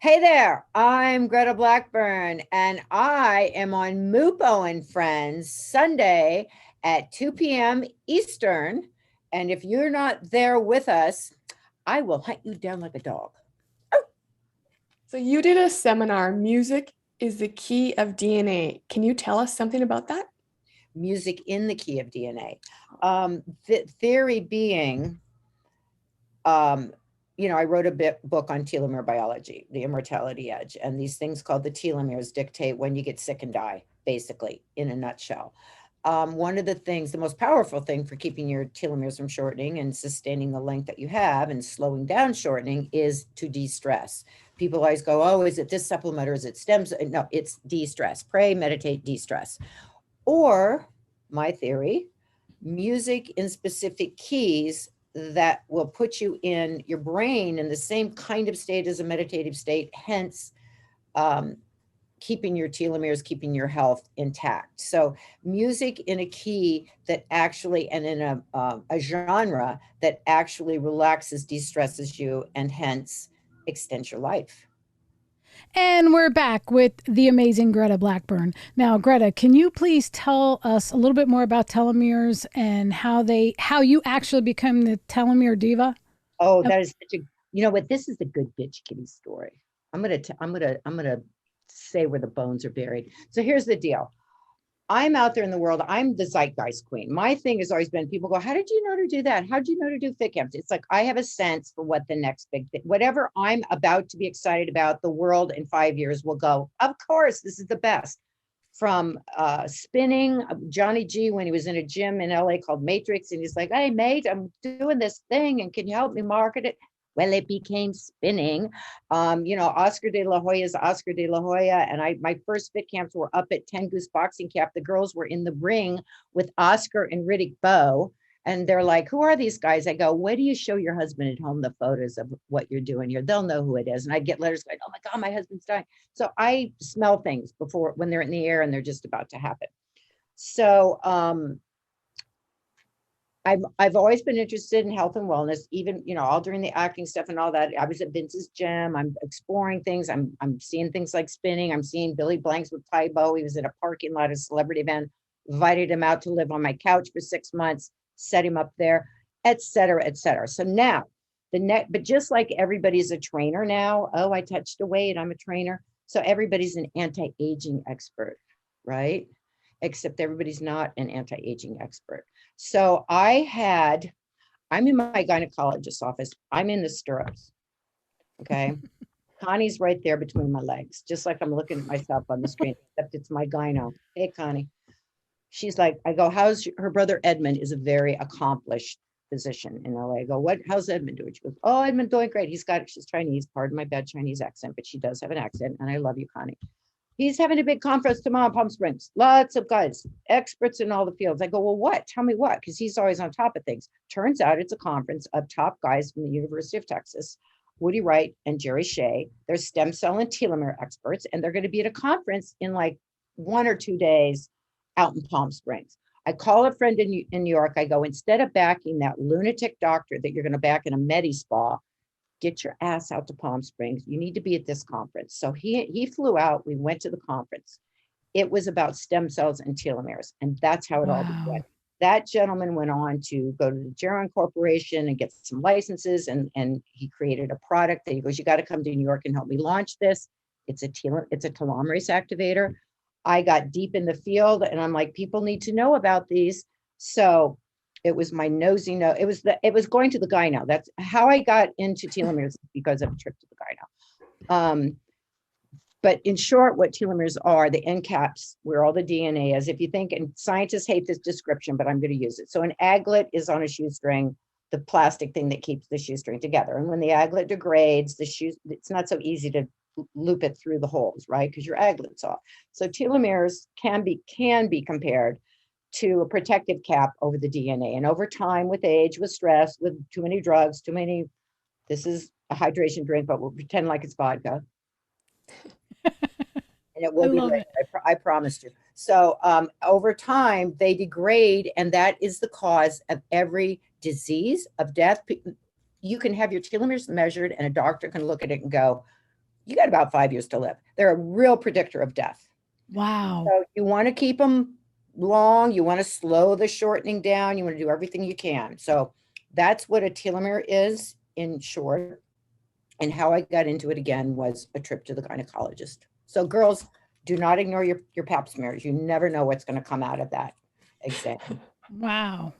Hey there, I'm Greta Blackburn, and I am on Mupo and Friends Sunday at 2 p.m. Eastern. And if you're not there with us, I will hunt you down like a dog. So you did a seminar, Music is the Key of DNA. Can you tell us something about that? Music in the key of DNA. The theory being, um, I wrote a book on telomere biology, the immortality edge, and these things called the telomeres dictate when you get sick and die, basically, in a nutshell. One of the things, the most powerful thing for keeping your telomeres from shortening and sustaining the length that you have and slowing down shortening is to de-stress. People always go, oh, is it this supplement or is it stems? No, it's de-stress. Pray, meditate, de-stress. Or my theory, music in specific keys that will put you in your brain in the same kind of state as a meditative state, hence um, keeping your telomeres, keeping your health intact. So music in a key that actually, and in a genre that actually relaxes, de-stresses you, and hence extends your life. And we're back with the amazing Greta Blackburn. Now, Greta, can you please tell us a little bit more about telomeres and how you actually become the telomere diva? Oh, that is such a, you know what? This is a good bitch kitty story. I'm gonna say where the bones are buried. So here's the deal. I'm out there in the world. I'm the zeitgeist queen. My thing has always been people go, how did you know to do that? How did you know to do fit camps? It's like I have a sense for what the next big thing, whatever I'm about to be excited about, the world in 5 years will go, of course, this is the best. From spinning, Johnny G, when he was in a gym in LA called Matrix, and he's like, hey, mate, I'm doing this thing, and can you help me market it? Well, it became spinning. Oscar de la Hoya's Oscar de la Hoya. And my first fit camps were up at 10 Goose Boxing Camp. The girls were in the ring with Oscar and Riddick Bowe. And they're like, who are these guys? I go, where do you show your husband at home the photos of what you're doing here? They'll know who it is. And I get letters going, oh my God, my husband's dying. So I smell things before when they're in the air and they're just about to happen. So I've always been interested in health and wellness, even, all during the acting stuff and all that. I was at Vince's gym. I'm exploring things. I'm seeing things like spinning. I'm seeing Billy Blanks with Tybo. He was in a parking lot at a celebrity event, invited him out to live on my couch for 6 months, set him up there, et cetera, et cetera. So now but just like everybody's a trainer now, oh, I touched a weight, I'm a trainer. So everybody's an anti-aging expert, right? Except everybody's not an anti-aging expert. So I'm in my gynecologist's office. I'm in the stirrups. Okay. Connie's right there between my legs, just like I'm looking at myself on the screen, except it's my gyno. Hey, Connie. She's like, I go, her brother Edmund is a very accomplished physician in LA. I go, how's Edmund doing? She goes, oh, Edmund doing great. She's Chinese, pardon my bad Chinese accent, but she does have an accent. And I love you, Connie. He's having a big conference tomorrow in Palm Springs. Lots of guys, experts in all the fields. I go, well, what? Tell me what? Because he's always on top of things. Turns out it's a conference of top guys from the University of Texas, Woody Wright and Jerry Shea. They're stem cell and telomere experts, and they're going to be at a conference in like 1 or 2 days out in Palm Springs. I call a friend in New York. I go, instead of backing that lunatic doctor that you're going to back in a Medi Spa, get your ass out to Palm Springs. You need to be at this conference. So he flew out. We went to the conference. It was about stem cells and telomeres, and that's how it all began. Wow. That gentleman went on to go to the Geron Corporation and get some licenses, and he created a product that he goes, you got to come to New York and help me launch this. It's a telomerase activator. I got deep in the field, and I'm like, people need to know about these. So it was my nosy nose. It was going to the gyno. That's how I got into telomeres, because of a trip to the gyno. But in short, what telomeres are, the end caps where all the DNA is. If you think, and scientists hate this description, but I'm going to use it. So an aglet is on a shoestring, the plastic thing that keeps the shoestring together. And when the aglet degrades, it's not so easy to loop it through the holes, right? Because your aglet's off. So telomeres can be compared to a protective cap over the DNA. And over time, with age, with stress, with too many drugs, this is a hydration drink, but we'll pretend like it's vodka. And it I will be love great. it. I promised you. So over time, they degrade, and that is the cause of every disease, of death. You can have your telomeres measured, and a doctor can look at it and go, you got about 5 years to live. They're a real predictor of death. Wow. So you want to keep them long. You want to slow the shortening down. You want to do everything you can. So that's what a telomere is in short. And how I got into it again was a trip to the gynecologist. So girls, do not ignore your pap smears. You never know what's going to come out of that exam. Wow.